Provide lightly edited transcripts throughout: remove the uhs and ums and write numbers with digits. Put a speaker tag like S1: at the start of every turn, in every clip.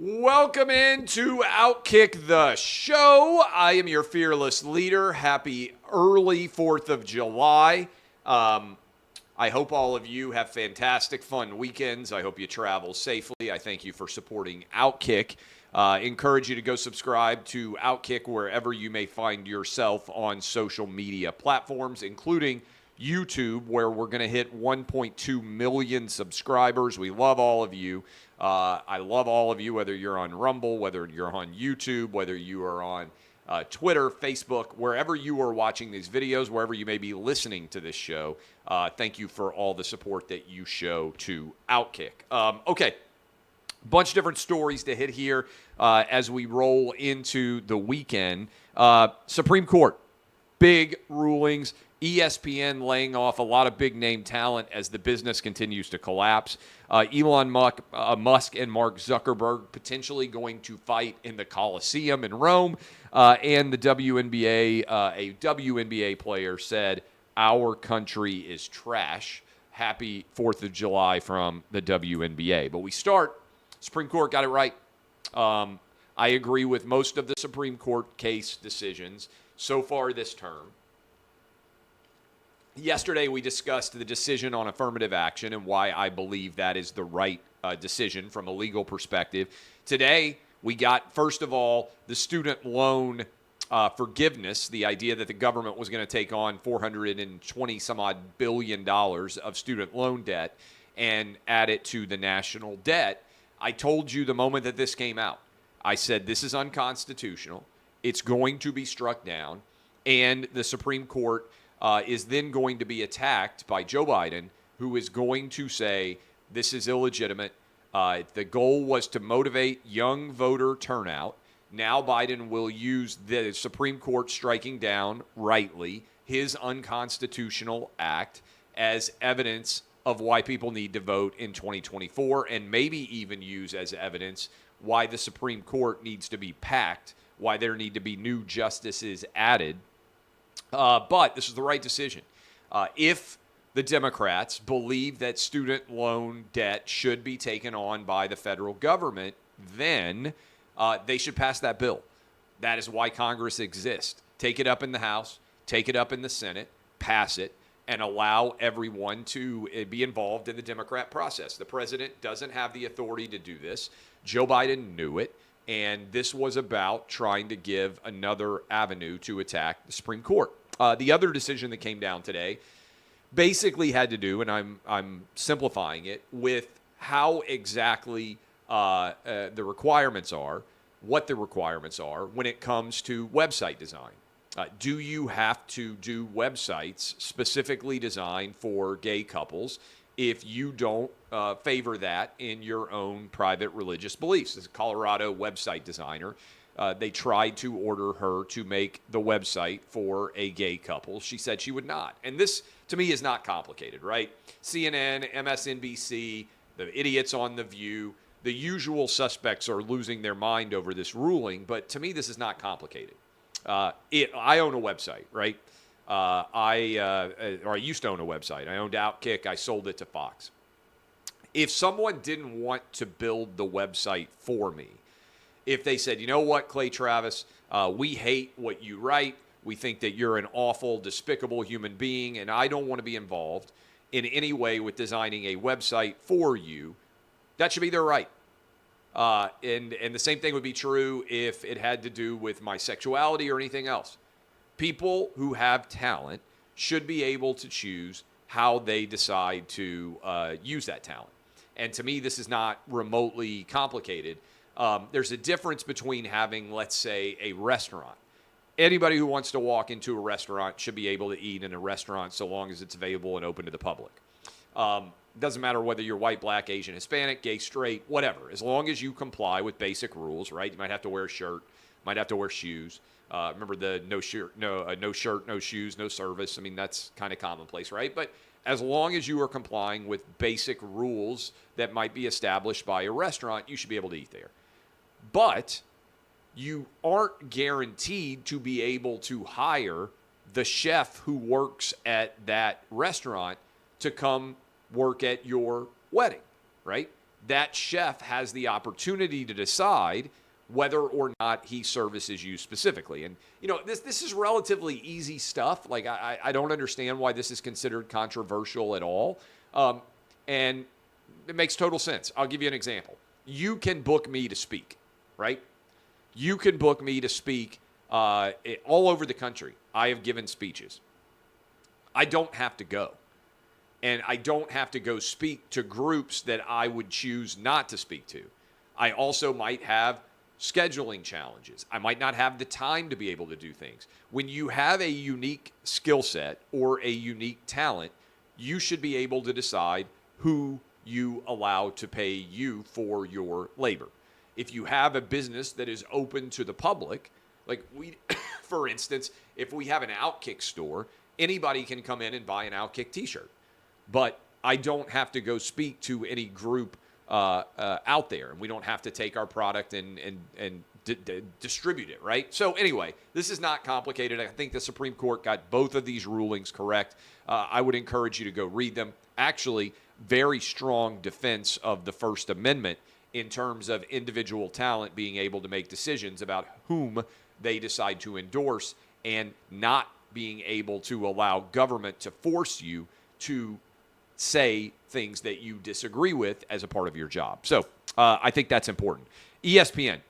S1: Welcome into OutKick the show. I am your fearless leader. Happy early 4th of July. I hope all of you have fantastic, fun weekends. I hope you travel safely. I thank you for supporting OutKick. Encourage you to go subscribe to OutKick wherever you may find yourself on social media platforms, including YouTube, where we're going to hit 1.2 million subscribers. We love all of you. I love all of you, whether you're on Rumble, whether you're on YouTube, whether you are on Twitter, Facebook, wherever you are watching these videos, wherever you may be listening to this show. Thank you for all the support that you show to OutKick. Okay, bunch of different stories to hit here as we roll into the weekend. Supreme Court, big rulings. ESPN laying off a lot of big-name talent as the business continues to collapse. Elon Musk and Mark Zuckerberg potentially going to fight in the Coliseum in Rome. And the WNBA, a WNBA player said, "Our country is trash." Happy 4th of July from the WNBA. But we start, Supreme Court got it right. I agree with most of the Supreme Court case decisions so far this term. Yesterday, we discussed the decision on affirmative action and why I believe that is the right decision from a legal perspective. Today, we got, first of all, the student loan forgiveness, the idea that the government was going to take on $420-some-odd billion of student loan debt and add it to the national debt. I told you the moment that this came out, I said this is unconstitutional. It's going to be struck down, and the Supreme Court is then going to be attacked by Joe Biden, who is going to say this is illegitimate. The goal was to motivate young voter turnout. Now Biden will use the Supreme Court striking down, rightly, his unconstitutional act as evidence of why people need to vote in 2024, and maybe even use as evidence why the Supreme Court needs to be packed, why there need to be new justices added. But this is the right decision. If the Democrats believe that student loan debt should be taken on by the federal government, then they should pass that bill. That is why Congress exists. Take it up in the House, take it up in the Senate, pass it, and allow everyone to be involved in the Democrat process. The president doesn't have the authority to do this. Joe Biden knew it. And this was about trying to give another avenue to attack the Supreme Court. The other decision that came down today basically had to do, and I'm simplifying it, with how exactly the requirements are, what the requirements are when it comes to website design. Do you have to do websites specifically designed for gay couples if you don't favor that in your own private religious beliefs? As a Colorado website designer, they tried to order her to make the website for a gay couple. She said she would not. And this, to me, is not complicated, right? CNN, MSNBC, the idiots on The View, the usual suspects are losing their mind over this ruling. But to me, this is not complicated. I own a website, right? I used to own a website. I owned OutKick. I sold it to Fox. If someone didn't want to build the website for me, if they said, you know what, Clay Travis, we hate what you write. We think that you're an awful, despicable human being, and I don't want to be involved in any way with designing a website for you, that should be their right. And the same thing would be true if it had to do with my sexuality or anything else. People who have talent should be able to choose how they decide to use that talent. And to me, this is not remotely complicated. There's a difference between having, let's say, a restaurant. Anybody who wants to walk into a restaurant should be able to eat in a restaurant so long as it's available and open to the public. Doesn't matter whether you're white, black, Asian, Hispanic, gay, straight, whatever. As long as you comply with basic rules, right? You might have to wear a shirt, might have to wear shoes. Remember the no shirt, no shoes, no service. I mean, that's kind of commonplace, right? But as long as you are complying with basic rules that might be established by a restaurant, you should be able to eat there. But you aren't guaranteed to be able to hire the chef who works at that restaurant to come work at your wedding, right? that chef has the opportunity to decide whether or not he services you specifically. And, this is relatively easy stuff. Like, I don't understand why this is considered controversial at all. And it makes total sense. I'll give you an example. You can book me to speak, right? You can book me to speak all over the country. I have given speeches. I don't have to go. And I don't have to go speak to groups that I would choose not to speak to. I also might have scheduling challenges. I might not have the time to be able to do things. When you have a unique skill set or a unique talent, you should be able to decide who you allow to pay you for your labor. If you have a business that is open to the public, like for instance, if we have an OutKick store, anybody can come in and buy an OutKick t-shirt. But I don't have to go speak to any group out there, and we don't have to take our product and distribute it, right? So anyway, this is not complicated. I think the Supreme Court got both of these rulings correct. I would encourage you to go read them. Actually, very strong defense of the First Amendment in terms of individual talent being able to make decisions about whom they decide to endorse and not being able to allow government to force you to say things that you disagree with as a part of your job. So I think that's important. ESPN,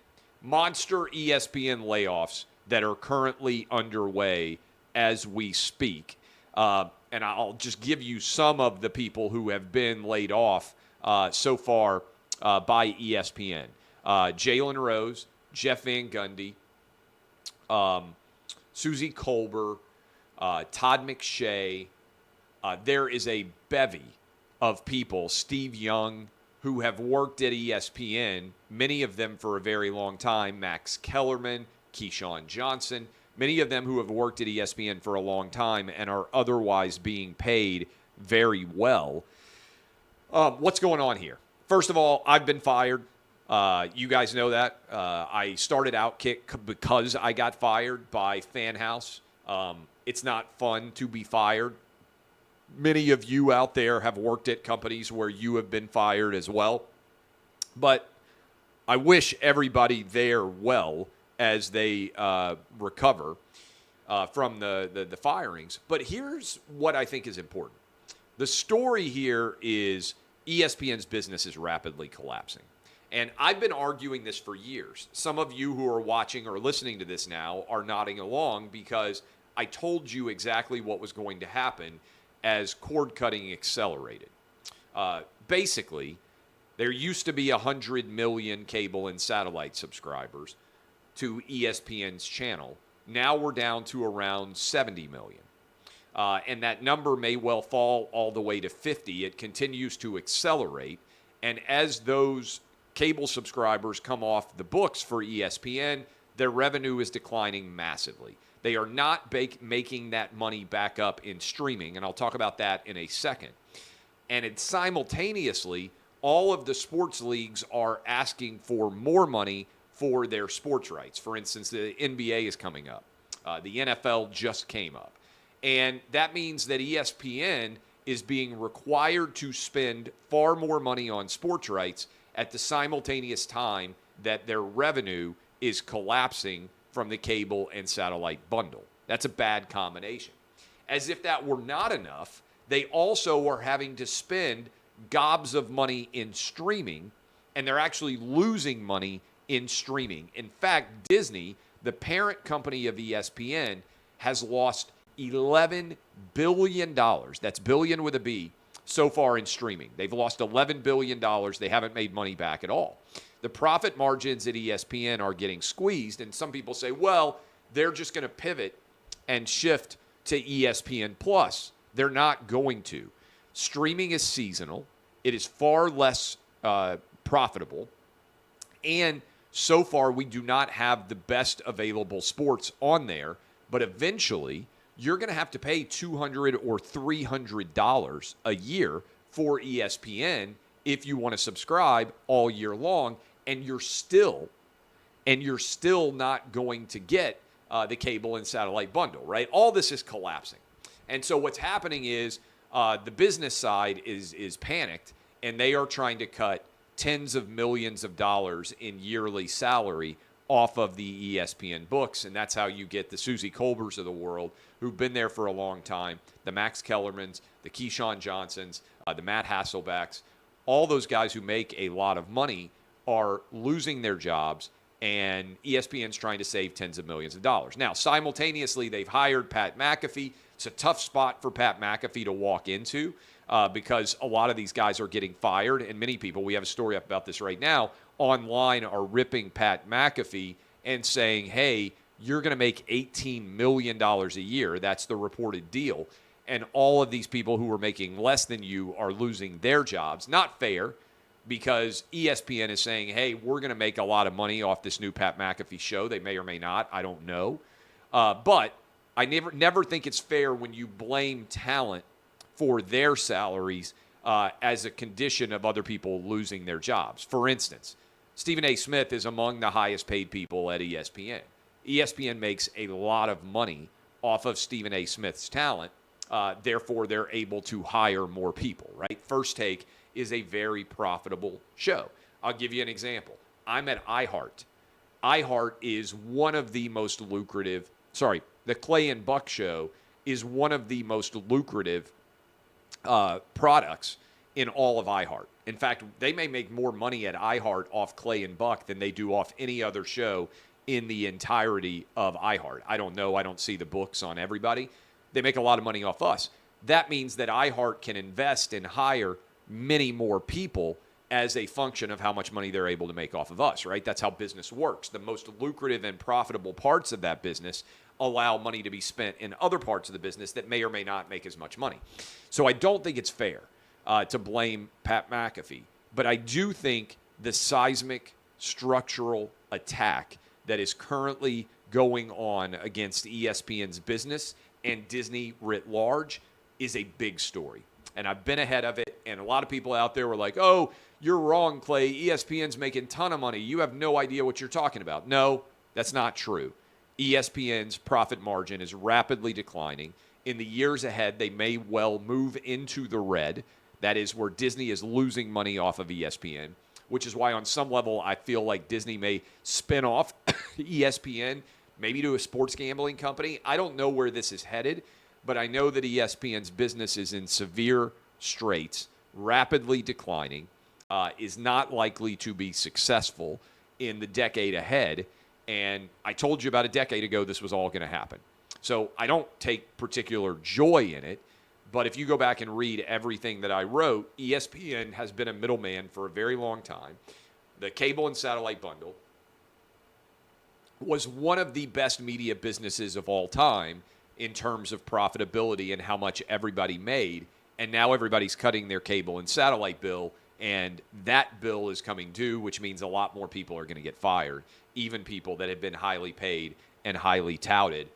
S1: monster ESPN layoffs that are currently underway as we speak. And I'll just give you some of the people who have been laid off so far by ESPN. Jalen Rose, Jeff Van Gundy, Susie Colbert, Todd McShay. There is a bevy of people, Steve Young, who have worked at ESPN, many of them for a very long time, Max Kellerman, Keyshawn Johnson, many of them who have worked at ESPN for a long time and are otherwise being paid very well. What's going on here? First of all, I've been fired. You guys know that. I started OutKick because I got fired by Fan House. It's not fun to be fired. Many of you out there have worked at companies where you have been fired as well. But I wish everybody there well as they recover from the firings. But here's what I think is important. The story here is ESPN's business is rapidly collapsing. And I've been arguing this for years. Some of you who are watching or listening to this now are nodding along because I told you exactly what was going to happen as cord cutting accelerated. Basically, there used to be 100 million cable and satellite subscribers to ESPN's channel. Now we're down to around 70 million. And that number may well fall all the way to 50. It continues to accelerate. And as those cable subscribers come off the books for ESPN, their revenue is declining massively. They are not making that money back up in streaming, and I'll talk about that in a second. And it's simultaneously, all of the sports leagues are asking for more money for their sports rights. For instance, the NBA is coming up. The NFL just came up. And that means that ESPN is being required to spend far more money on sports rights at the simultaneous time that their revenue is collapsing from the cable and satellite bundle. That's a bad combination. As if that were not enough, they also are having to spend gobs of money in streaming, and they're actually losing money in streaming. In fact, Disney, the parent company of ESPN, has lost $11 billion. That's billion with a B, so far in streaming. They've lost $11 billion. They haven't made money back at all. The profit margins at ESPN are getting squeezed, and some people say, well, they're just going to pivot and shift to ESPN Plus. They're not going to. Streaming is seasonal. It is far less profitable, and so far we do not have the best available sports on there, but eventually you're going to have to pay $200 or $300 a year for ESPN if you want to subscribe all year long, and you're still not going to get the cable and satellite bundle, right? All this is collapsing. And so what's happening is the business side is panicked, and they are trying to cut tens of millions of dollars in yearly salary off of the ESPN books. And that's how you get the Susie Colbers of the world, who've been there for a long time, the Max Kellermans, the Keyshawn Johnsons, the Matt Hasselbecks. All those guys who make a lot of money are losing their jobs, and ESPN's trying to save tens of millions of dollars. Now, simultaneously, they've hired Pat McAfee. It's a tough spot for Pat McAfee to walk into because a lot of these guys are getting fired, and many people, we have a story up about this right now, online are ripping Pat McAfee and saying, hey, you're going to make $18 million a year. That's the reported deal. And all of these people who are making less than you are losing their jobs. Not fair, because ESPN is saying, hey, we're going to make a lot of money off this new Pat McAfee show. They may or may not. I don't know. But I never think it's fair when you blame talent for their salaries as a condition of other people losing their jobs. For instance, Stephen A. Smith is among the highest paid people at ESPN. ESPN makes a lot of money off of Stephen A. Smith's talent. Therefore, they're able to hire more people, right? First Take is a very profitable show. I'll give you an example. I'm at iHeart. iHeart is one of the most lucrative, the Clay and Buck show is one of the most lucrative products in all of iHeart. In fact, they may make more money at iHeart off Clay and Buck than they do off any other show in the entirety of iHeart. I don't know. I don't see the books on everybody. They make a lot of money off us. That means that iHeart can invest and hire many more people as a function of how much money they're able to make off of us, right? That's how business works. The most lucrative and profitable parts of that business allow money to be spent in other parts of the business that may or may not make as much money. So I don't think it's fair to blame Pat McAfee, but I do think the seismic structural attack that is currently going on against ESPN's business and Disney writ large is a big story. And I've been ahead of it, and a lot of people out there were like, oh, you're wrong, Clay. ESPN's making a ton of money. You have no idea what you're talking about. No, that's not true. ESPN's profit margin is rapidly declining. In the years ahead, they may well move into the red. That is where Disney is losing money off of ESPN, which is why on some level I feel like Disney may spin off ESPN, maybe to a sports gambling company. I don't know where this is headed, but I know that ESPN's business is in severe straits, rapidly declining, is not likely to be successful in the decade ahead. And I told you about a decade ago this was all going to happen. So I don't take particular joy in it, but if you go back and read everything that I wrote, ESPN has been a middleman for a very long time. The cable and satellite bundle was one of the best media businesses of all time in terms of profitability and how much everybody made. And now everybody's cutting their cable and satellite bill, and that bill is coming due, which means a lot more people are going to get fired, even people that have been highly paid and highly touted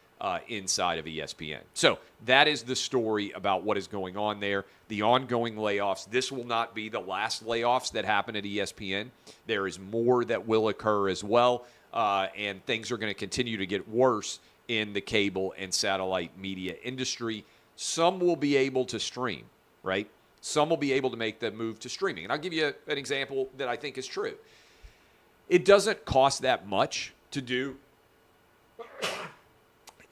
S1: inside of ESPN. So that is the story about what is going on there. The ongoing layoffs. This will not be the last layoffs that happen at ESPN. There is more that will occur as well, and things are going to continue to get worse in the cable and satellite media industry. Some will be able to stream, right? Some will be able to make the move to streaming. And I'll give you an example that I think is true. It doesn't cost that much to do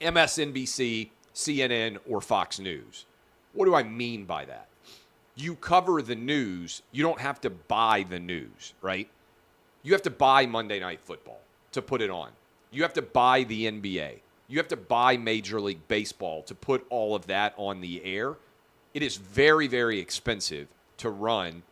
S1: MSNBC, CNN, or Fox News. What do I mean by that? You cover the news. You don't have to buy the news, right? You have to buy Monday Night Football to put it on. You have to buy the NBA. You have to buy Major League Baseball to put all of that on the air. It is very, very expensive to run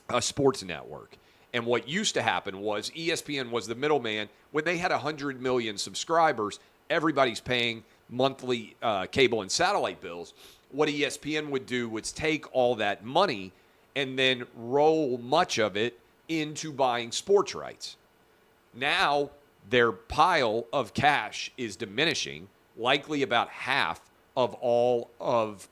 S1: a sports network. And what used to happen was ESPN was the middleman. When they had 100 million subscribers, everybody's paying monthly cable and satellite bills. What ESPN would do was take all that money and then roll much of it into buying sports rights. Now, their pile of cash is diminishing. Likely about half of all of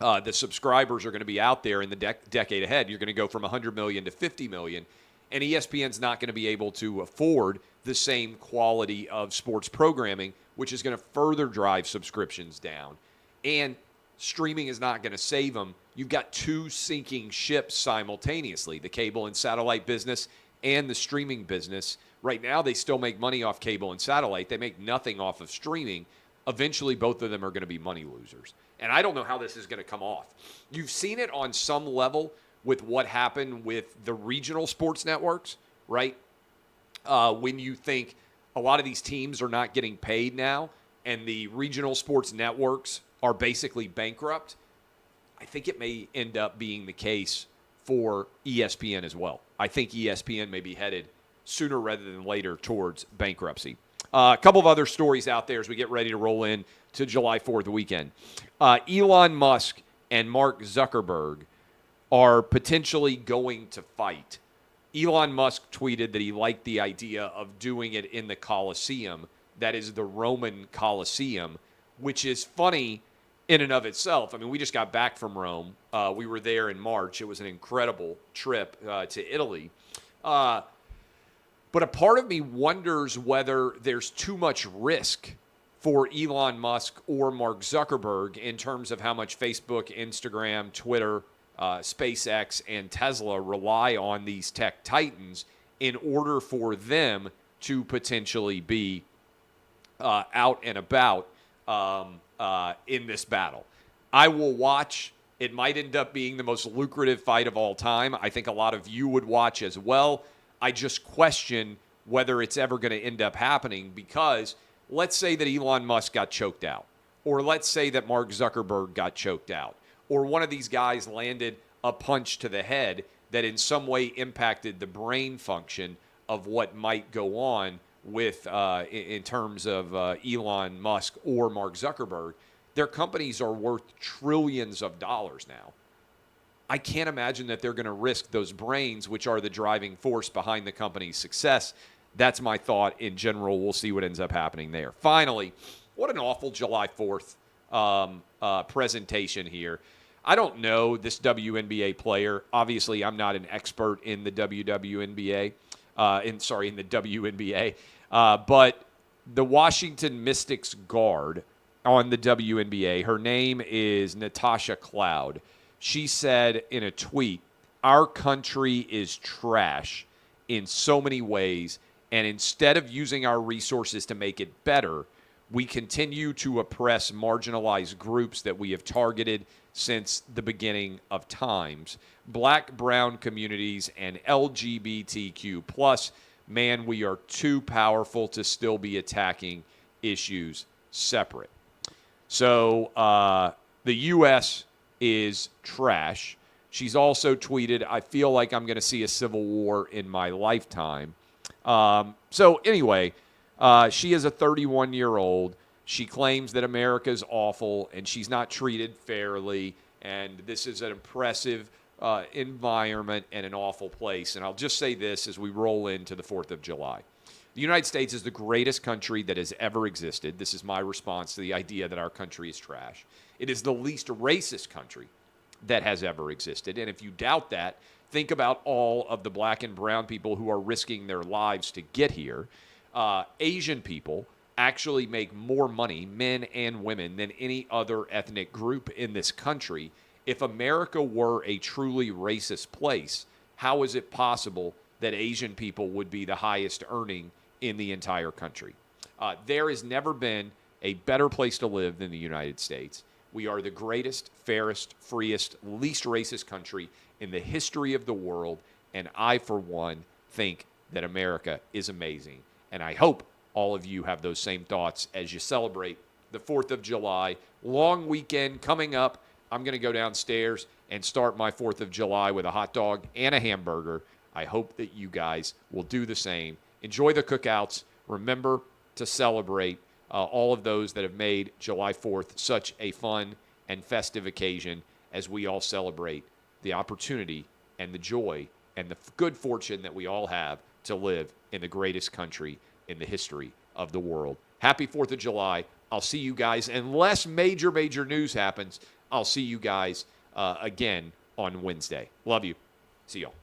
S1: the subscribers are going to be out there in the decade ahead. You're going to go from 100 million to 50 million, and ESPN's not going to be able to afford the same quality of sports programming, which is going to further drive subscriptions down. And streaming is not going to save them. You've got two sinking ships simultaneously, the cable and satellite business and the streaming business. Right now, they still make money off cable and satellite. They make nothing off of streaming. Eventually, both of them are going to be money losers. And I don't know how this is going to come off. You've seen it on some level with what happened with the regional sports networks, right? When you think a lot of these teams are not getting paid now and the regional sports networks are basically bankrupt, I think it may end up being the case for ESPN as well. I think ESPN may be headed sooner rather than later towards bankruptcy. A couple of other stories out there as we get ready to roll in to July 4th weekend. Elon Musk and Mark Zuckerberg are potentially going to fight. Elon Musk tweeted that he liked the idea of doing it in the Colosseum, that is the Roman Colosseum, which is funny in and of itself. I mean, we just got back from Rome. We were there in March. It was an incredible trip to Italy. But a part of me wonders whether there's too much risk for Elon Musk or Mark Zuckerberg in terms of how much Facebook, Instagram, Twitter, SpaceX, and Tesla rely on these tech titans in order for them to potentially be out and about in this battle. I will watch. It might end up being the most lucrative fight of all time. I think a lot of you would watch as well. I just question whether it's ever going to end up happening because let's say that Elon Musk got choked out, or let's say that Mark Zuckerberg got choked out, or one of these guys landed a punch to the head that in some way impacted the brain function of what might go on with in terms of Elon Musk or Mark Zuckerberg. Their companies are worth trillions of dollars now. I can't imagine that they're going to risk those brains, which are the driving force behind the company's success. That's my thought in general. We'll see what ends up happening there. Finally, what an awful July 4th presentation here. I don't know this WNBA player. Obviously, I'm not an expert in the WNBA. In the WNBA. But the Washington Mystics guard on the WNBA, her name is Natasha Cloud. She said in a tweet, "Our country is trash in so many ways, and instead of using our resources to make it better, we continue to oppress marginalized groups that we have targeted since the beginning of times. Black, brown communities, and LGBTQ+. Man, we are too powerful to still be attacking issues separate." So the U.S. is trash. She's also tweeted, "I feel like I'm going to see a civil war in my lifetime." So anyway, she is a 31-year-old. She claims that America is awful and she's not treated fairly, and this is an oppressive environment and an awful place. And I'll just say this as we roll into the 4th of July. The United States is the greatest country that has ever existed. This is my response to the idea that our country is trash. It is the least racist country that has ever existed. And if you doubt that, think about all of the black and brown people who are risking their lives to get here. Asian people actually make more money, men and women, than any other ethnic group in this country. If America were a truly racist place, how is it possible that Asian people would be the highest earning in the entire country? There has never been a better place to live than the United States. We are the greatest, fairest, freest, least racist country in the history of the world, and I, for one, think that America is amazing. And I hope all of you have those same thoughts as you celebrate the 4th of July. Long weekend coming up. I'm going to go downstairs and start my 4th of July with a hot dog and a hamburger. I hope that you guys will do the same. Enjoy the cookouts. Remember to celebrate all of those that have made July 4th such a fun and festive occasion as we all celebrate the opportunity and the joy and the good fortune that we all have to live in the greatest country in the history of the world. Happy 4th of July. I'll see you guys, unless major news happens, I'll see you guys again on Wednesday. Love you. See y'all.